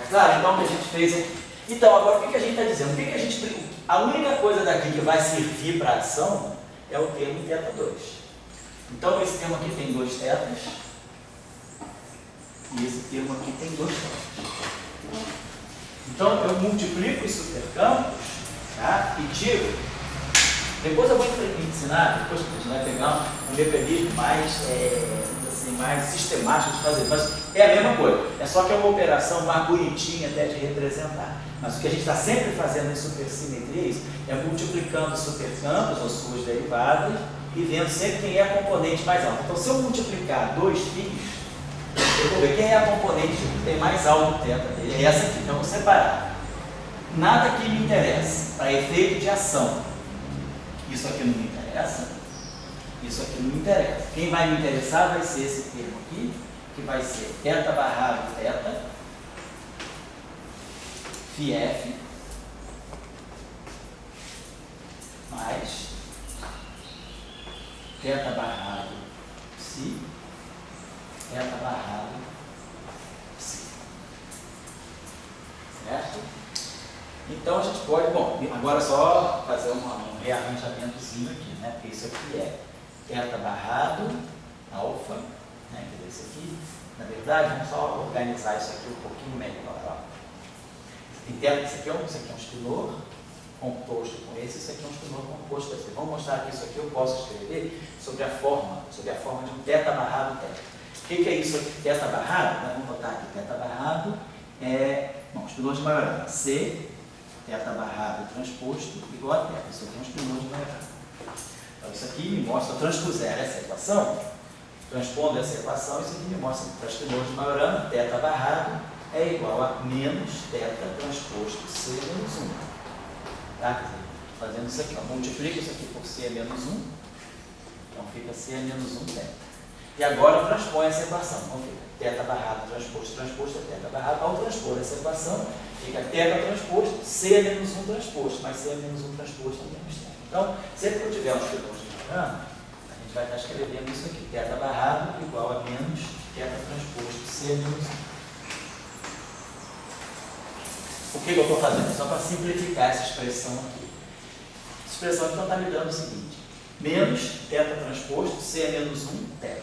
Claro, então o que a gente fez aqui. Então, agora o que a gente está dizendo? A única coisa daqui que vai servir para a ação é o termo θ2. Então, esse termo aqui tem 2 tetas e esse termo aqui tem 2 tetas. Então, eu multiplico os supercampos, tá? E tiro. Depois eu vou ensinar, depois a gente vai pegar um mecanismo mais sistemático de fazer, mas é a mesma coisa, é só que é uma operação mais bonitinha até de representar. Mas o que a gente está sempre fazendo em supersimetrias é multiplicando os supercampos ou suas derivadas e vendo sempre quem é a componente mais alta. Então, se eu multiplicar 2 fios, eu vou ver quem é a componente que tem mais alto no θ dele, é essa aqui. Então, eu vou separar. Nada que me interessa para efeito de ação. Isso aqui não me interessa. Isso aqui não me interessa. Quem vai me interessar vai ser esse termo aqui, que vai ser θ barrado θ, φf, mais θ barrado psi, θ barrado psi. Certo? Então a gente pode, bom, agora só fazer um rearranjamentozinho aqui, né? Porque isso aqui é θ barrado alfa, né? Quer dizer, isso aqui, na verdade, vamos só organizar isso aqui um pouquinho melhor. Ó. Isso aqui é um espinor composto com esse, isso aqui é um espinor composto com esse. Vamos mostrar que isso aqui eu posso escrever sobre a forma de um θ barrado θ. O que é isso aqui? Θ barrado, né? Vamos botar aqui, θ barrado é, bom, espinor de Majorana, C, θ barrado transposto igual a θ. Isso aqui é um espinor de Majorana. Então, isso aqui me mostra, transpuser essa equação, transpondo essa equação, isso aqui me mostra que para espinor de Majorana, θ barrado é igual a menos θ transposto C menos 1. Tá? Fazendo isso aqui, ó, multiplico isso aqui por C menos 1, então fica C menos 1 θ. E agora transpõe essa equação, então fica θ barrado transposto é θ barrado. Ao transpor essa equação, fica θ transposto, C menos 1 transposto, mas C menos 1 transposto é menos θ. Então, sempre que eu tiver um espinor de Majorana, a gente vai estar escrevendo isso aqui, θ barrado igual a menos θ transposto C menos 1. O que eu estou fazendo? Só para simplificar essa expressão aqui. Essa expressão então está me dando o seguinte, menos θ transposto C menos 1 θ.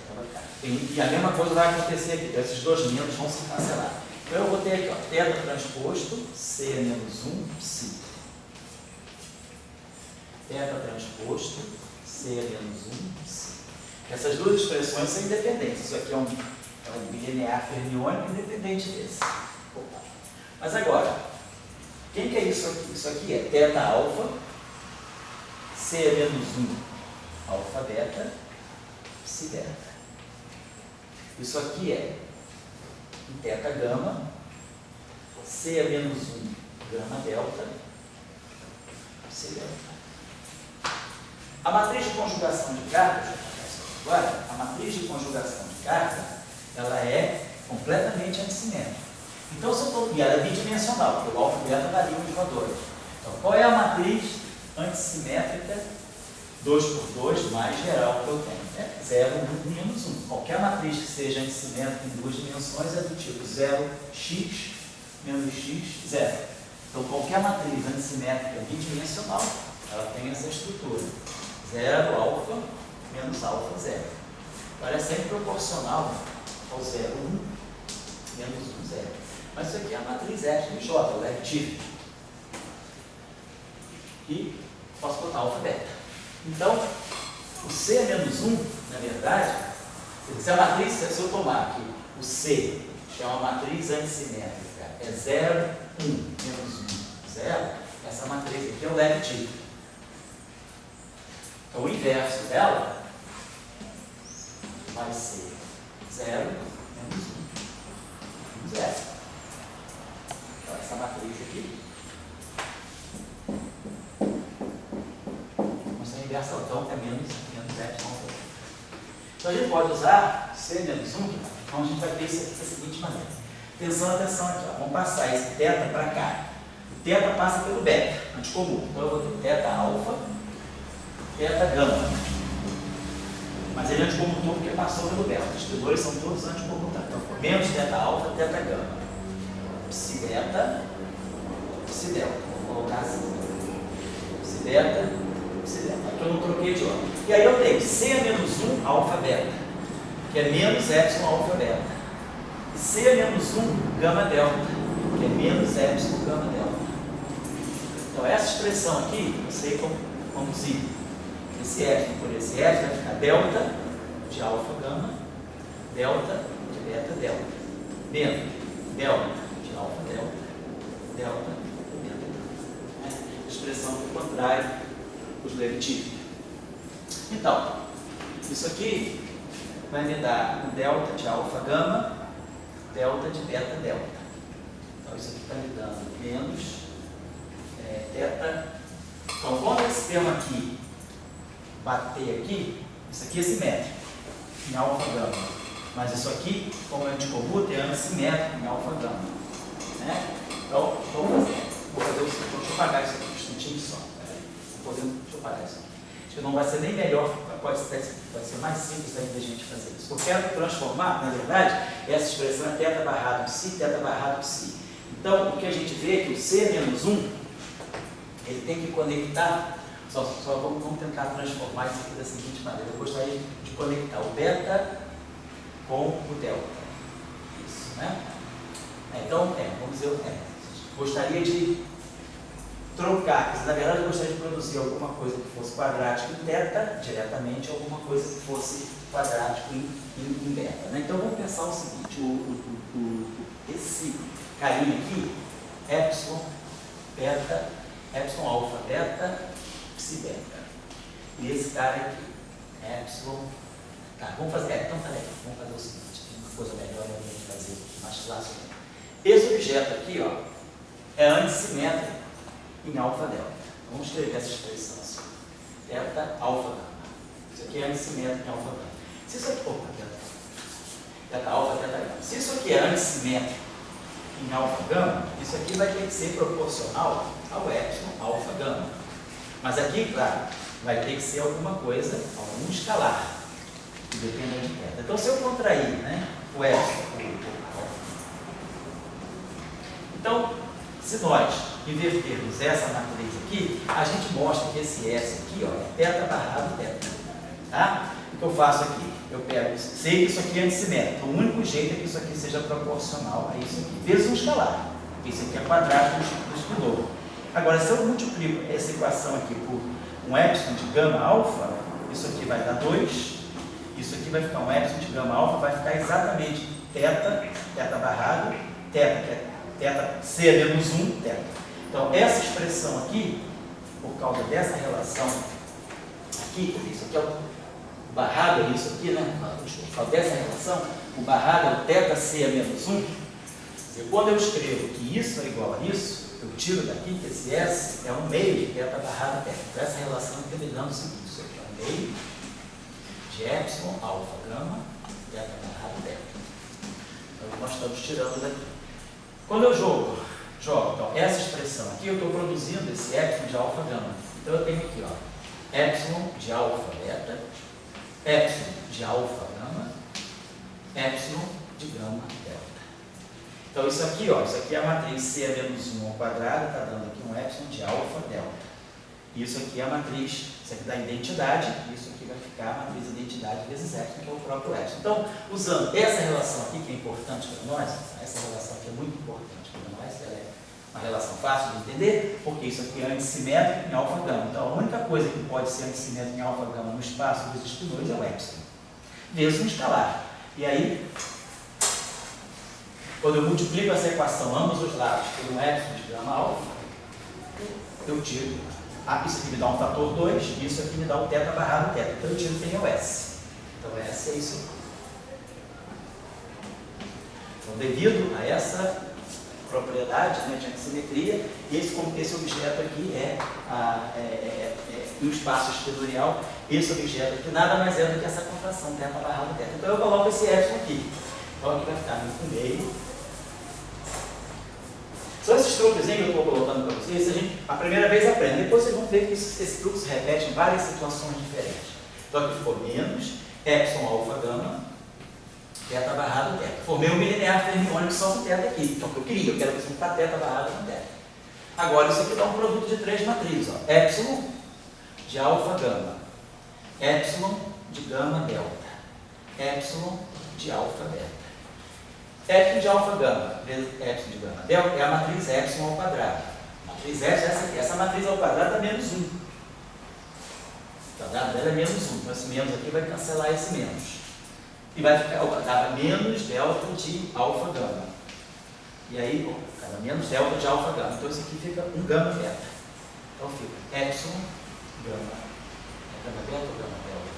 E a mesma coisa vai acontecer aqui, então esses dois menos vão se cancelar. Então eu vou ter aqui, ó, θ transposto C menos 1 psi. θ transposto C menos 1 psi. Essas duas expressões são independentes. Isso aqui é um bilinear fermiônico independente desse. Mas agora, quem que é isso aqui? Isso aqui é θ alfa, C menos 1 alfa beta, psi beta. Isso aqui é θ gama, C menos 1 gama delta, psi delta. A matriz de conjugação de carga, agora, a matriz de conjugação de carga, ela é completamente antissimétrica. Então, se eu estou, e ela é bidimensional, porque o alfa e o beta variam de 1 a 2. Então, qual é a matriz antissimétrica 2 por 2 mais geral que eu tenho? É 0, 1, menos 1. Qualquer matriz que seja antissimétrica em 2 dimensões é do tipo 0x menos x, 0. Então, qualquer matriz antissimétrica bidimensional, ela tem essa estrutura. 0 alfa menos alfa 0. Então, ela é sempre proporcional ao 0, 1 menos 1, 0. Mas isso aqui é a matriz F de J, o leptífico. E posso botar alfa beta. Então, o C menos 1, na verdade, se a matriz, se eu tomar aqui o C, que é uma matriz antissimétrica, é 0, 1, menos 1, 0, essa matriz aqui é o leptífico. Então, o inverso dela vai ser 0, menos 1, 0. Então, essa matriz aqui, essa inversão, então, é menos epsilon. Então, a gente pode usar C menos 1, então a gente vai ter isso aqui da seguinte maneira. Atenção aqui, ó, vamos passar esse θ para cá. O θ passa pelo beta, anticomum. Então, eu vou ter θ alfa, θ gama. Mas ele é anticomutou porque passou pelo beta. Os espinores são todos anticomutados. Então, menos θ alfa, θ gama. Psi psi beta, psi delta. Vou colocar assim. Psi beta, psi delta. Aqui eu não troquei de ordem. E aí eu tenho C menos 1 alfa beta, que é menos epsilon alfa beta. E C menos 1 gama delta, que é menos epsilon gama delta. Então essa expressão aqui, eu sei como conduzir esse epsilon por esse epsilon, vai ficar delta de alfa gama, delta de beta delta, menos delta de alfa delta, delta de beta delta. Expressão que contrai os Levitini. Então, isso aqui vai me dar um delta de alfa gama, delta de beta delta. Então isso aqui está me dando menos teta. Então quando esse termo aqui bater aqui, isso aqui é simétrico em alfa gama. Mas isso aqui, como é anticomuta, é assimétrico em alfa gama. Né? Então, vou fazer o seguinte, deixa eu apagar isso aqui um instantinho só. Deixa eu apagar isso aqui. Acho que não vai ser nem melhor, pode ser mais simples ainda a gente fazer isso. Eu quero transformar, na verdade, essa expressão é teta barrado psi, teta barrado psi. Então, o que a gente vê é que o C menos 1, ele tem que conectar, só vamos tentar transformar isso aqui da seguinte maneira. Eu gostaria de conectar o beta com o delta. Isso, né? Então, vamos dizer, gostaria de trocar, na verdade eu gostaria de produzir alguma coisa que fosse quadrático em teta, diretamente, alguma coisa que fosse quadrático em beta. Né? Então vamos pensar o seguinte, esse carinha aqui, epsilon, beta, epsilon alfa, beta, psi beta. E esse cara aqui, epsilon, tá, vamos fazer, então tá legal, vamos fazer o seguinte, tem uma coisa melhor para a gente fazer mais clássico. Esse objeto aqui, ó, é antissimétrico em alfa delta. Vamos escrever essa expressão assim. Delta alfa gama. Isso aqui é antissimétrico em alfa gama. Se isso aqui, delta alfa, delta gama. Se isso aqui é antissimétrico em alfa gama, isso aqui vai ter que ser proporcional ao epsilon alfa gama. Mas aqui, claro, vai ter que ser alguma coisa, algum escalar, que dependa de teta. Então, se eu contrair, né, o epsilon, então, se nós invertermos essa matriz aqui, a gente mostra que esse S aqui, ó, é teta barrado teta. Tá? O que eu faço aqui? Eu pego, sei que isso aqui é antissimétrico. O único jeito é que isso aqui seja proporcional a isso aqui, vezes um escalar. Isso aqui é quadrático do escudor. Agora, se eu multiplico essa equação aqui por um epsilon de gama alfa, isso aqui vai dar 2. Isso aqui vai ficar um epsilon de gama alfa, vai ficar exatamente teta barrado, teta, que é teta C menos 1, teta. Então, essa expressão aqui, por causa dessa relação aqui, isso aqui é o barrado, é isso aqui, né? Por causa dessa relação, o barrado é o teta C menos 1. E quando eu escrevo que isso é igual a isso, eu tiro daqui que esse S é um meio de teta barrado teta. Então, essa relação está me dando o seguinte, isso aqui é um meio de epsilon alfa gama teta barrado teta. Então, nós estamos tirando daqui. Quando eu jogo, então, essa expressão aqui, eu estou produzindo esse epsilon de alfa gama. Então, eu tenho aqui, ó, epsilon de alfa beta, epsilon de alfa gama, epsilon de gama delta. Então, isso aqui, ó, isso aqui é a matriz C menos 1 ao quadrado, está dando aqui um epsilon de alfa delta. Isso aqui é a matriz, isso aqui dá identidade, isso aqui vai ficar a matriz identidade vezes epsilon, que é o próprio epsilon. Então, usando essa relação aqui, que é importante para nós, essa relação aqui é muito importante para nós, ela é uma relação fácil de entender, porque isso aqui é antissimétrico em alfa gama. Então, a única coisa que pode ser antissimétrica em alfa gama no espaço dos espinóis é o epsilon, vezes um escalar. E aí, quando eu multiplico essa equação, ambos os lados, por um epsilon de gama alfa, eu tiro. Isso aqui me dá um fator 2, e isso aqui me dá um teta barrado teta. Então eu tiro quem é o S. Então S é isso. Então, devido a essa propriedade, né, de antissimetria, esse objeto aqui no espaço espinorial, esse objeto aqui nada mais é do que essa contração teta barrado teta. Então eu coloco esse epsilon aqui. Então aqui vai ficar no meio. São esses truques que eu estou colocando para vocês, a primeira vez aprende, depois vocês vão ver que esse truque se repete em várias situações diferentes. Então aqui ficou menos epsilon alfa gama, Teta barrado teta. Formei um bilinear fermiônico só com teta aqui. Então, o que eu queria, eu quero juntar teta barrado com teta. Agora, isso aqui dá um produto de 3 matrizes. Ó. Epsilon de alfa gama. Epsilon de gama delta. Epsilon de alfa beta. Epsilon de alfa gama vezes epsilon de gama delta é a matriz epsilon ao quadrado. Matriz epsilon é essa aqui. Essa matriz ao quadrado dá menos 1. O quadrado dela é menos 1. Então, esse menos aqui vai cancelar esse menos. E vai ficar o quadrado menos delta de alfa gama. E aí, cada menos delta de alfa gama. Então, isso aqui fica um gama beta. Então, fica epsilon gama. É gama beta ou gama delta?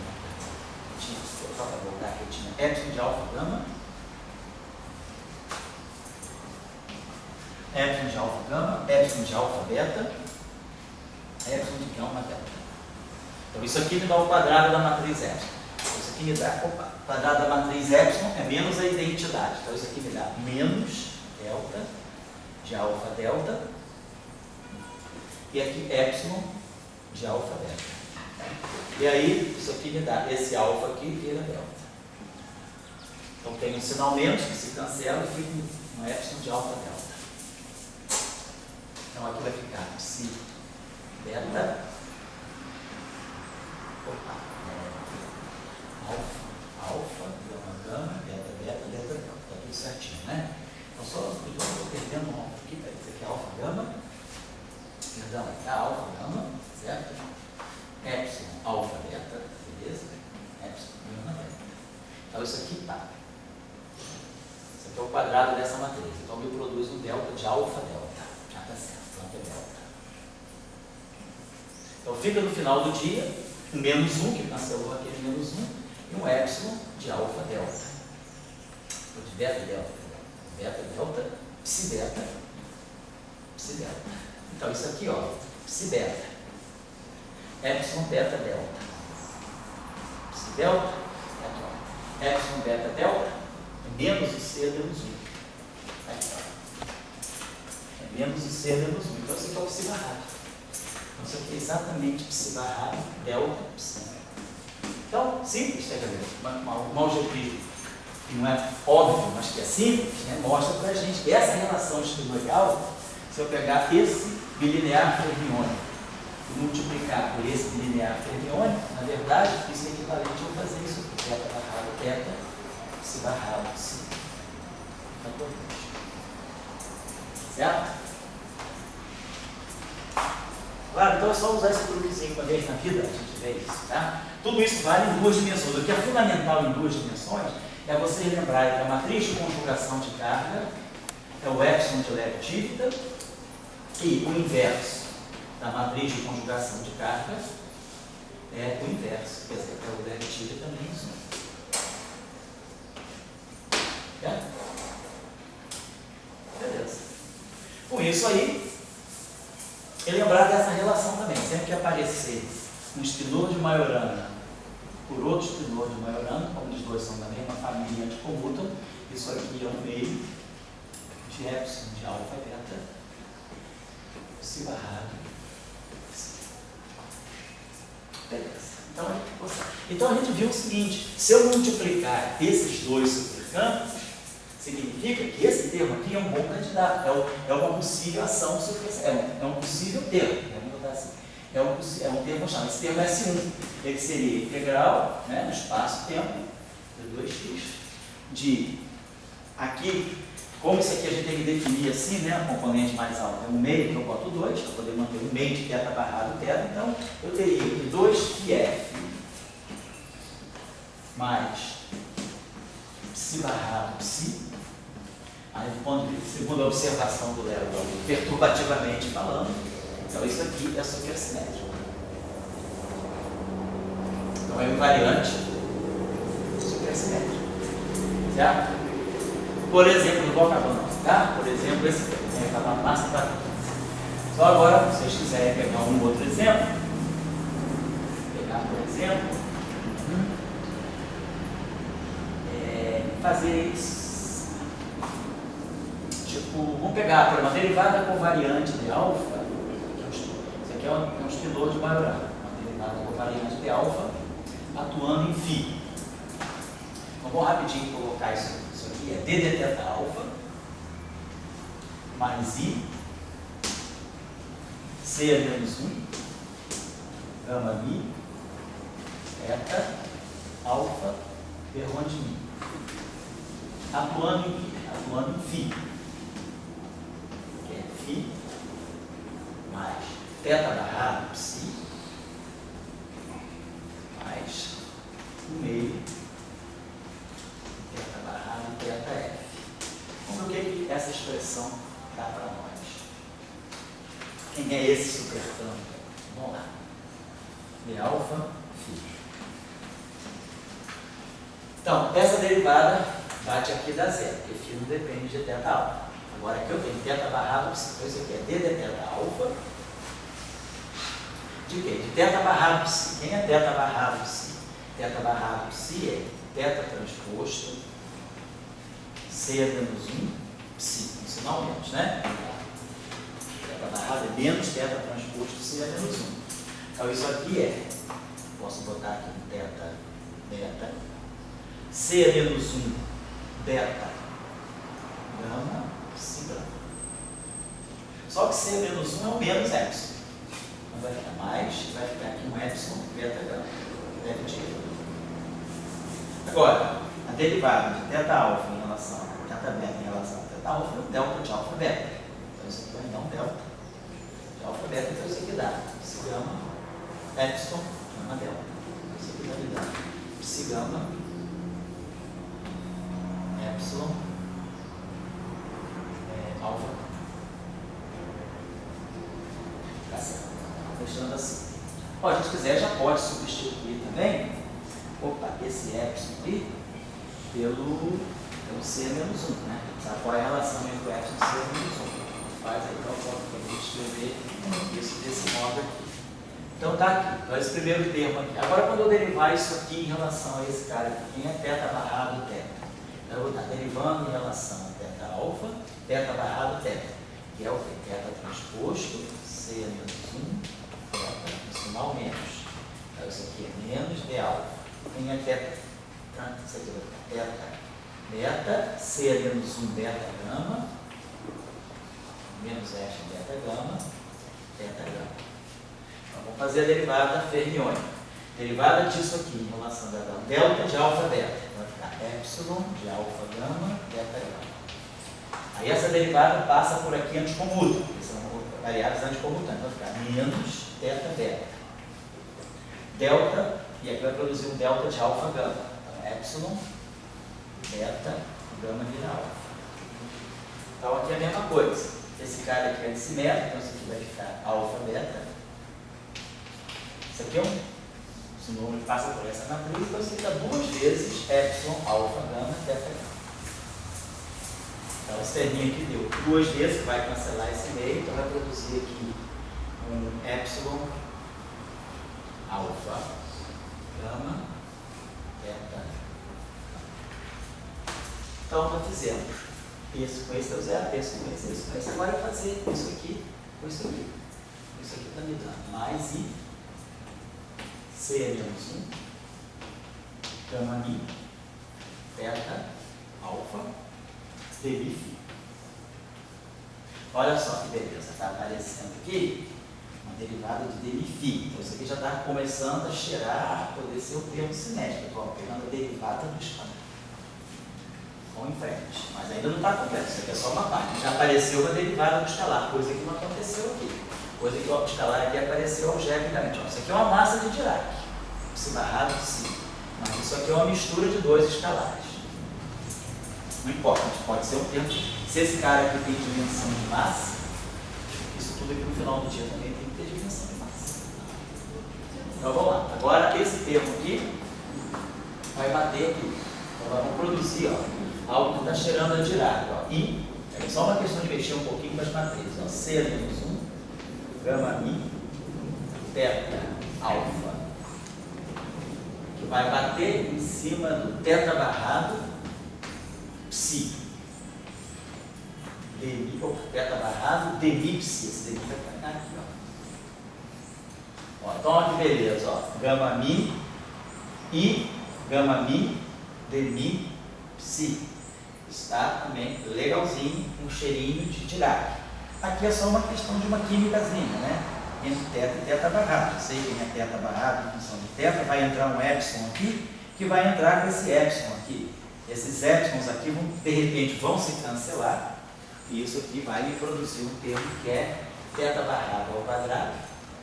Só para voltar aqui, eu tinha epsilon de alfa gama. Epsilon de alfa gama. Epsilon de alfa beta. Epsilon de gama delta. Então, isso aqui me dá o quadrado da matriz epsilon. Isso aqui me dá, o quadrado da matriz epsilon é menos a identidade. Então, isso aqui me dá menos delta de alfa delta. E aqui epsilon de alfa delta. E aí, isso aqui me dá esse alfa aqui vira delta. Então, tem um sinal menos que se cancela e fica um epsilon de alfa delta. Então, aqui vai ficar psi beta. Alfa, gama, beta, beta, beta, delta. Está tudo certinho, né? Então, só estou perdendo um alfa aqui. Isso aqui é alfa, gama. Perdão, é alfa, gama, certo? Epsilon, alfa, beta, beleza? Epsilon, gama, beta. Então, isso aqui tá. Isso aqui é o quadrado dessa matriz. Então, me produz um delta de alfa, delta. Ah, tá certo, então é delta. Então, fica no final do dia um menos 1, que cancelou aquele menos 1, e um epsilon de alfa delta. Ou de beta delta. Beta delta, psi beta, psi delta. Então isso aqui, ó, psi beta. Epsilon beta delta. Psi delta, epsilon beta delta, é menos o C menos 1. Aqui, ó. É menos o C menos 1. Então isso aqui é o psi barrado. Então isso aqui é exatamente psi barrado, delta, psi. Então, simples, tá vendo? Um algebrismo que não é óbvio, mas que é simples, né? Mostra pra gente que essa relação espinomial, se eu pegar esse bilinear fermiônico e multiplicar por esse bilinear fermiônico, na verdade, isso é equivalente a eu fazer isso aqui. Beta barrado beta, psi barrado psi. Certo? Claro, então é só usar esse truquezinho uma vez na vida, a gente vê isso, tá? Tudo isso vale em 2 dimensões. O que é fundamental em 2 dimensões é você lembrar que a matriz de conjugação de carga é o epsilon de Lev-Tivita e o inverso da matriz de conjugação de carga é o inverso, quer dizer, é o Lev-Tivita menos 1. É? Beleza. Com isso aí, e lembrar dessa relação também, sempre que aparecer um espinor de Majorana por outro espinor de Majorana, como os dois são da mesma família e anticomutam, isso aqui é um meio de epsilon de alfa beta, psi barrado, psi. Beleza. Então a gente viu o seguinte, se eu multiplicar esses dois supercampos, significa que esse termo aqui é um bom candidato, é uma possível ação supercampo, é um possível termo, vamos botar assim. É um termo chamado, esse termo é S1, ele seria integral, né, no espaço-tempo, de 2x, de aqui, como isso aqui a gente tem que definir assim, né, a componente mais alta é um meio, que eu boto 2, para poder manter um meio de θ barrado θ, então eu teria 2πf mais psi barrado psi, aí do ponto de vista, segundo a observação do Léo, perturbativamente falando, então isso aqui é supersimétrico. Então é invariante supersimétrico. Certo? Por exemplo, no acabando, tá? Por exemplo, esse aqui vai acabar massa para só agora, se vocês quiserem pegar um outro exemplo, pegar por exemplo, fazer isso. Tipo, vamos pegar por uma derivada covariante de alfa. Isso aqui é um espinor de Majorana, uma derivada covariante de alfa atuando em φ. Então vamos rapidinho colocar isso aqui. Isso aqui é D de teta alfa mais I C a menos 1 gama mi eta alfa perron de mi. Atuando em quê? Atuando em φ. Que é φ mais teta barrado psi mais 1 meio teta barrado teta f. Vamos ver o que essa expressão dá para nós. Quem é esse supertâmbio? Vamos lá. D alfa φ. Então, essa derivada bate aqui dá zero, porque φ não depende de teta alfa. Agora aqui eu tenho teta barrado psi. Então isso aqui é D de teta alfa. De quê? De teta barrado psi. Quem é teta barrado psi? Teta barrado psi é teta transposto C menos 1 psi. Isso não menos, né? Teta barrado é menos teta transposto C menos 1. Então isso aqui é, posso botar aqui um teta beta, C menos 1 beta gama psi gama. Só que C menos 1 é o menos epsilon. Então vai ficar mais, vai ficar aqui um epsilon beta gama. Agora, a derivada de teta alfa em relação a teta beta em relação a teta alfa é o delta de alfa beta. Então isso aqui vai dar um delta de alfa beta, então isso aqui dá psi gama epsilon gama delta. Isso aqui vai me dar psi gama epsilon alfa. Tá certo. Deixando assim. Ó, se a gente quiser, já pode substituir também. Opa, esse epsilon aqui pelo C menos 1, né? Sabe qual é a relação entre o epsilon e o C menos 1? Faz aí cálculo para a gente escrever isso desse modo aqui. Então tá aqui, então esse primeiro termo aqui. Agora quando eu derivar isso aqui em relação a esse cara aqui, quem é teta barrado teta? Então eu vou estar derivando em relação a teta alfa, teta barrado teta, que é o que? Teta transposto, C menos 1, teta, no sinal menos. Então isso aqui é menos de alfa. Quem é teta? Isso aqui vai ficar teta beta, C menos 1 beta gama, menos F beta gama, teta gama. Então vamos fazer a derivada fermiônica. Derivada disso aqui em relação a delta de alfa beta. Vai ficar epsilon de alfa gama, beta gama. Aí essa derivada passa por aqui anticomuta, porque são variáveis anticomutantes. Vai ficar menos teta beta. Delta, e aqui vai produzir um delta de alfa gama. Então epsilon, beta, gama vira alfa. Então aqui é a mesma coisa. Esse cara aqui é dissimétrico, então isso aqui vai ficar alfa beta. Isso aqui é esse número passa por essa matriz, então isso fica duas vezes epsilon, alfa, gama, beta, gama. Então esse terminho aqui deu duas vezes, que vai cancelar esse meio, então vai produzir aqui um epsilon, alfa, gama, beta. Então nós fizemos esse com esse deu zero, esse com esse. Agora é fazer isso aqui com isso aqui. Isso aqui está me dando mais I C menos 1 gama mi beta alfa dv φ. Olha só que beleza, está aparecendo aqui uma derivada de dv φ. Então isso aqui já está começando a cheirar, a poder ser o termo cinético. Estou pegando a derivada do escalar. Vamos em frente, mas ainda não está completo, isso aqui é só uma parte. Já apareceu uma derivada do escalar, coisa que não aconteceu aqui. Coisa que o escalar aqui apareceu algebricamente. Isso aqui é uma massa de Dirac, psi barrado psi. Mas isso aqui é uma mistura de dois escalares. Não importa, pode ser um termo. Se esse cara aqui tem dimensão de massa, isso tudo aqui no final do dia também tem que ter dimensão de massa. Então vamos lá. Agora esse termo aqui vai bater aqui. Então nós vamos produzir, ó, algo que está cheirando a Dirac. Ó. E é só uma questão de mexer um pouquinho com as matrizes. Ó. C menos 1, gama mi, teta alfa, que vai bater em cima do teta barrado psi. Demi, teta barrado, demi psi. Esse demi vai ficar aqui. Ó. Ó, então olha que beleza. Ó. Gama mi e gama mi de mi, psi. Está também legalzinho, um cheirinho de Dirac. Aqui é só uma questão de uma químicazinha, né? Entre θ e θ barrado. Eu sei que é θ barrado em função de θ, vai entrar um epsilon aqui, que vai entrar com esse epsilon aqui. Esses epsilons aqui, de repente, vão se cancelar, e isso aqui vai me produzir um termo que é θ barrado ao quadrado,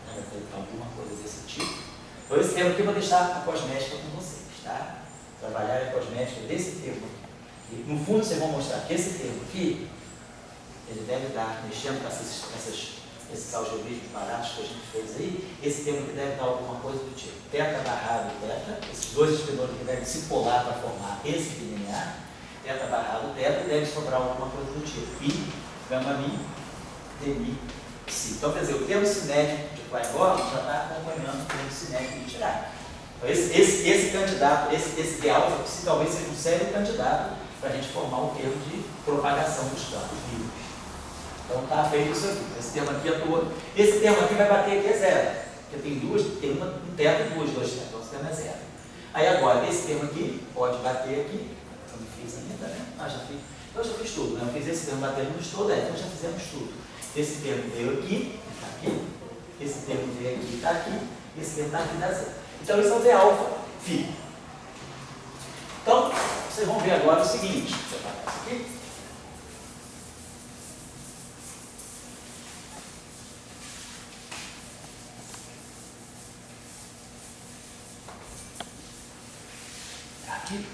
né? Alguma coisa desse tipo. Então, esse termo aqui eu vou deixar a cosmética com vocês, tá? Trabalhar a cosmética desse termo aqui. E, no fundo, vocês vão mostrar que esse termo aqui, ele deve dar, mexendo com esses algebrismos baratos que a gente fez aí, esse termo aqui deve dar alguma coisa do tipo θ barrado θ, esses dois espinores que devem se polar para formar esse linear, θ barrado θ, e deve sobrar alguma coisa do tipo π, gama mi, d mi, psi. Então, quer dizer, o termo cinético de Klein-Bordel já está acompanhando o termo cinético de Dirac. Então, esse candidato, esse d alfa psi, talvez seja um sério candidato para a gente formar um termo de propagação dos campos vivos. Então está feito isso aqui. Esse termo aqui atua. Esse termo aqui vai bater aqui é zero. Porque tem uma, um θ e dois θ. Então esse termo é zero. Aí agora, esse termo aqui pode bater aqui. Eu não fiz ainda, né? Já fiz. Então eu já fiz tudo, né? Eu fiz esse termo batendo nos todos, então já fizemos tudo. Esse termo veio aqui, está aqui. Esse termo veio aqui, está aqui. Esse termo está aqui, dá zero. Então isso é o d alfa φ. Então, vocês vão ver agora o seguinte. Deixa eu apagar isso aqui. Aqui.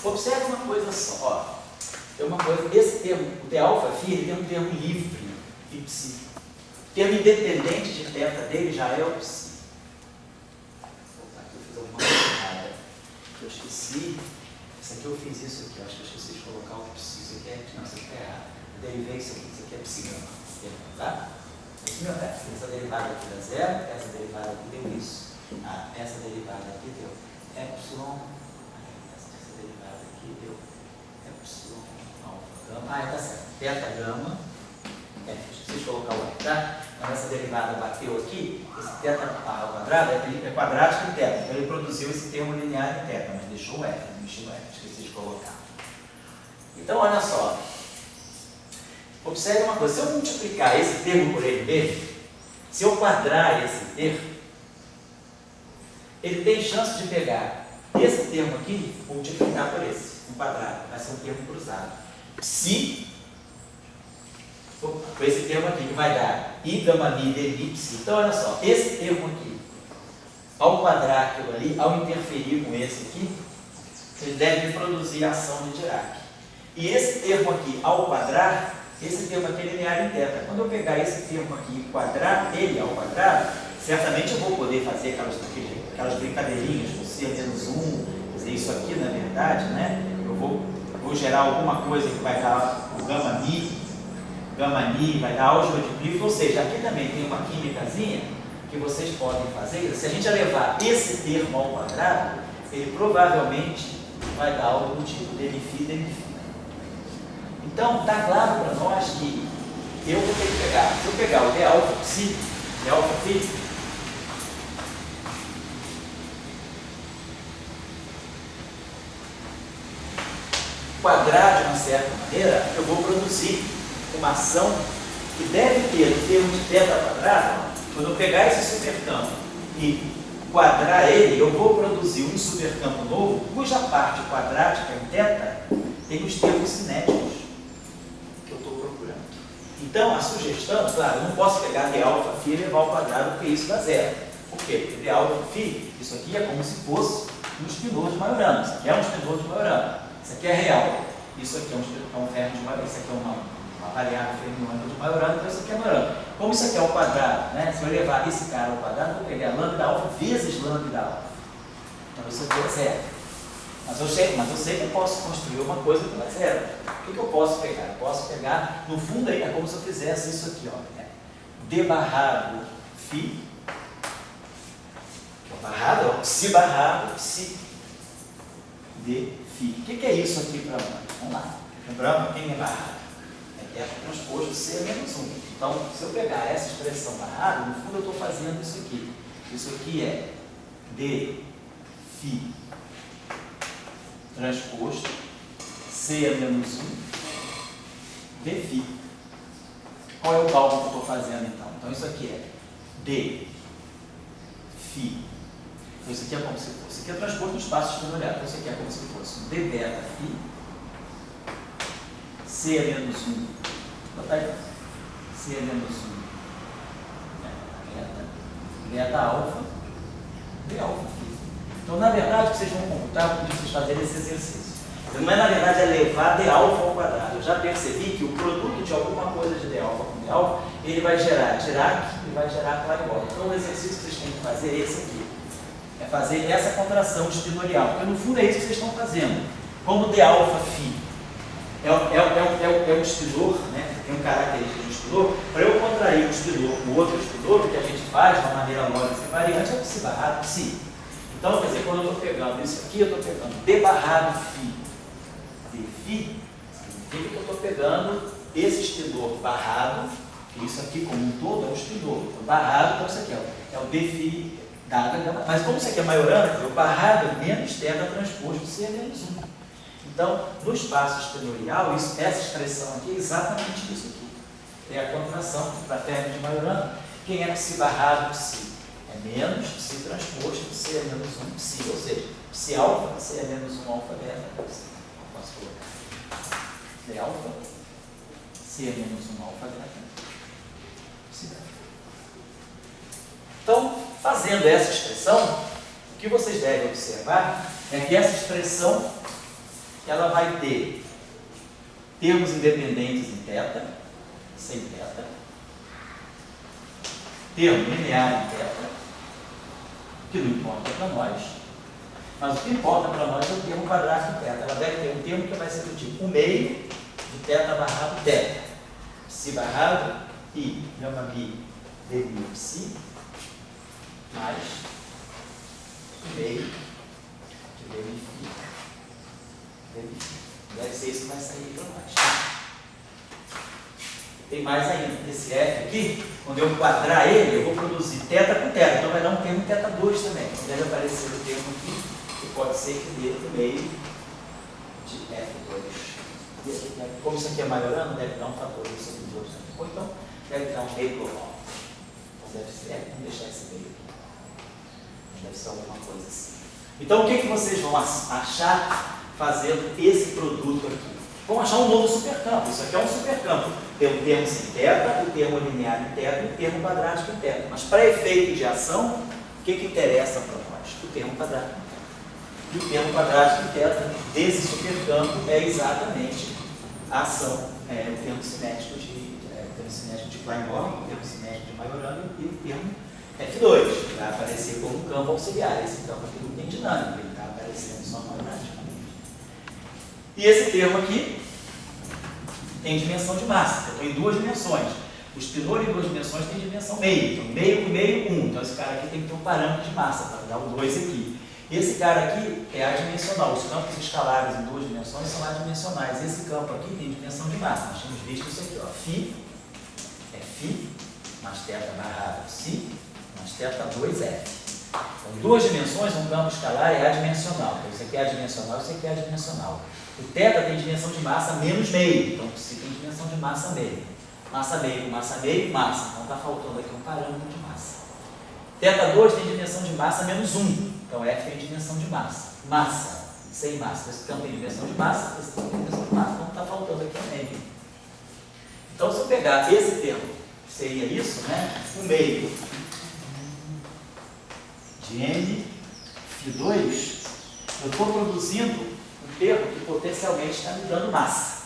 Observe uma coisa só. Ó. Tem uma coisa, esse termo, o d alfa φ, ele tem um termo livre de psi. O termo independente de θ dele já é o psi. Eu esqueci, isso aqui eu fiz isso aqui, eu acho que eu esqueci de colocar o psi, isso aqui é, não, isso aqui é errado, eu derivei isso aqui é psigama, tá? Essa derivada aqui dá zero, essa derivada aqui deu isso, essa derivada aqui deu epsilon, essa derivada aqui deu epsilon alfa gama, tá certo, θ gama, esqueci de colocar o F, tá? Então essa derivada bateu aqui, esse θ ao quadrado é quadrático em θ, então ele produziu esse termo linear em θ, mas deixou o F, não mexeu o F, esqueci de colocar. Então olha só, observe uma coisa, se eu multiplicar esse termo por ele mesmo, se eu quadrar esse termo, ele tem chance de pegar esse termo aqui e multiplicar por esse, um quadrado, vai ser um termo cruzado. Se com esse termo aqui, que vai dar I gama mi d mi psi. Então, olha só, esse termo aqui, ao quadrar aquilo ali, ao interferir com esse aqui, ele deve produzir a ação de Dirac. E esse termo aqui, ao quadrar, esse termo aqui é linear em θ. Quando eu pegar esse termo aqui e quadrar ele ao quadrado, certamente eu vou poder fazer aquelas brincadeirinhas com C menos 1, quer dizer, isso aqui, na verdade, né? Eu vou gerar alguma coisa que vai dar o gama mi, vai dar álgebra de Clifford, ou seja, aqui também tem uma químicazinha que vocês podem fazer. Se a gente levar esse termo ao quadrado, ele provavelmente vai dar algo do tipo dmφ. Então, está claro para nós que eu vou ter que pegar, se eu pegar o d alfa psi, d alfa φ, quadrar de uma certa maneira, eu vou produzir uma ação que deve ter o termo de θ quadrado. Quando eu pegar esse supercampo e quadrar ele, eu vou produzir um supercampo novo, cuja parte quadrática em θ tem os termos cinéticos que eu estou procurando. Então, a sugestão, claro, eu não posso pegar d alfa φ e levar ao quadrado, porque isso dá zero. Por quê? Porque d alfa φ, isso aqui é como se fosse um espinor de Majorana. Isso aqui é um espinor de Majorana. Isso aqui é real. Isso aqui é um ferro de Majorana. Isso aqui é uma variável fermiônica de Majorana, então isso aqui é Majorana. Como isso aqui é ao quadrado, né? Se eu levar esse cara ao quadrado, eu vou pegar lambda alfa vezes lambda alfa. Então isso aqui é zero. Mas eu sei que eu posso construir uma coisa que não é zero. O que eu posso pegar? Eu posso pegar, no fundo aí, é como se eu fizesse isso aqui, ó. D barrado φ, que é o barrado, ó, psi barrado, psi d φ. O que é isso aqui para nós? Vamos lá. Lembrando, quem é barrado? É transposto C menos 1. Então, se eu pegar essa expressão barrada, no fundo eu estou fazendo isso aqui. Isso aqui é d φ φ transposto C a menos 1 dφ. Qual é o cálculo que eu estou fazendo então? Então isso aqui é d φ. Então isso aqui é como se fosse. Isso aqui é transposto no espaço extraordinário. Então isso aqui é como se fosse um d beta φ C a menos 1. Vou botar aí. C a menos 1 beta alfa d alfa φ. Então na verdade o que vocês vão computar quando vocês fazerem esse exercício. Não é, na verdade, elevar d alfa ao quadrado. Eu já percebi que o produto de alguma coisa de d alfa com d alfa, ele vai gerar Dirac e vai gerar Clairaut. Então o exercício que vocês têm que fazer é esse aqui. É fazer essa contração espinorial. Porque no fundo é isso que vocês estão fazendo. Como d alfa φ é um espinor, né? Tem um característico de espinor, para eu contrair um espinor com outro espinor, o que a gente faz de uma maneira lógica e variante é psi barrado psi. Então, quer dizer, quando eu estou pegando isso aqui, eu estou pegando d barrado φ dφ, significa que eu estou pegando esse espinor barrado, que isso aqui como um todo é um espinor, então, barrado, então isso aqui é o dφ dada gama, mas como isso aqui é maiorando, o barrado é menos θ transposto C a menos 1. Então, no espaço espinorial, essa expressão aqui é exatamente isso aqui. É a contração para a terra de maiorando. Quem é psi barrado psi? É menos psi transposto C a menos 1 psi, ou seja, psi alfa C a menos 1 alfa beta psi. Posso colocar d alfa C a menos 1 alfa beta psi beta. Então, fazendo essa expressão, o que vocês devem observar é que essa expressão ela vai ter termos independentes em θ, sem θ, termo linear em θ, que não importa para nós, mas o que importa para nós é o termo quadrático θ. Ela deve ter um termo que vai ser do tipo 1 meio de θ barrado θ, psi barrado i gama bi dμ psi, mais 1 meio de dμ φ. Deve ser isso que vai sair para nós. Tem mais ainda. Esse F aqui, quando eu quadrar ele, eu vou produzir θ com θ. Então vai dar um termo θ2 também. Então deve aparecer o termo aqui, que pode ser que dê no meio de F2. E aqui, como isso aqui é maiorando, deve dar um fator isso aqui de 2 também. Ou então deve dar um meio global. Então deve ser, vamos deixar esse meio aqui. Deve ser alguma coisa assim. Então o que vocês vão achar fazendo esse produto aqui? Vamos achar um novo supercampo. Isso aqui é um supercampo. Tem um termo sem θ, o termo linear em θ e o termo quadrático em θ. Mas para efeito de ação, o que interessa para nós? O termo quadrático em θ. E o termo quadrático em θ desse supercampo é exatamente a ação, o termo cinético de Klein-Born, o termo cinético de Majorana e o termo F2, que vai aparecer como um campo auxiliar. Esse campo aqui não tem dinâmica, ele está aparecendo só quadrático. E esse termo aqui tem dimensão de massa. Eu estou em duas dimensões. O espinor em duas dimensões tem dimensão meio. Então, meio com meio, 1. Então, esse cara aqui tem que ter um parâmetro de massa para dar o 2 aqui. Esse cara aqui é adimensional. Os campos escalares em duas dimensões são adimensionais. Esse campo aqui tem dimensão de massa. Nós temos visto isso aqui. Ó. Φ é φ, mais θ barrado psi, mais θ2F. Então, em duas dimensões, um campo escalar é adimensional. Então, isso aqui é adimensional, isso aqui é adimensional. O θ tem dimensão de massa menos meio, então psi tem dimensão de massa meio. Massa meio, massa. Então está faltando aqui um parâmetro de massa. θ2 tem dimensão de massa menos 1, então F tem dimensão de massa. Massa, sem massa. Esse campo tem dimensão de massa, esse campo tem dimensão de massa, então está faltando aqui um meio. Então se eu pegar esse termo, seria isso, né? O meio de M Φ2, eu estou produzindo termo que potencialmente está me dando massa.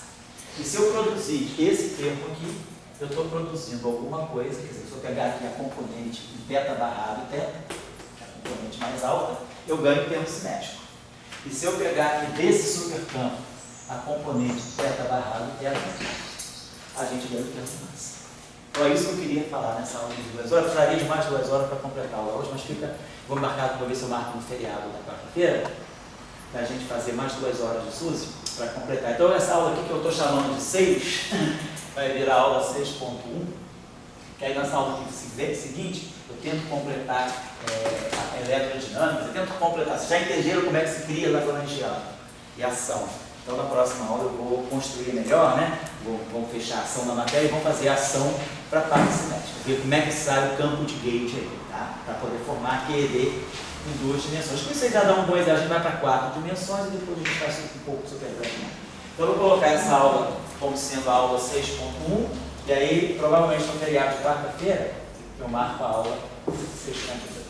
E se eu produzir esse termo aqui, eu estou produzindo alguma coisa, quer dizer, se eu pegar aqui a componente em θ barrado θ, a componente mais alta, eu ganho o termo cinético. E se eu pegar aqui desse supercampo a componente θ barrado θ, a gente ganha o termo de massa. Então é isso que eu queria falar nessa aula de 2 horas. Eu precisaria de mais 2 horas para completar a aula hoje, mas vou marcar, vou ver se eu marco no feriado da quarta-feira, para a gente fazer mais 2 horas de SUSE para completar. Então essa aula aqui que eu estou chamando de 6 vai virar aula 6.1, que aí nessa aula seguinte, eu tento completar a eletrodinâmica, eu tento completar. Vocês já entenderam como é que se cria Lagrangiano e ação. Então, na próxima aula eu vou construir melhor, né? Vamos fechar a ação da matéria e vamos fazer a ação para a parte cinética. Ver como é que sai o campo de gauge aí, tá? Para poder formar QED em 2 dimensões. Com isso aí já dá um bom exemplo, a gente vai para 4 dimensões e depois a gente faz um pouco sobre a. Então, eu vou colocar essa aula como sendo a aula 6.1 e aí, provavelmente no feriado de quarta-feira, eu marco a aula 6.3.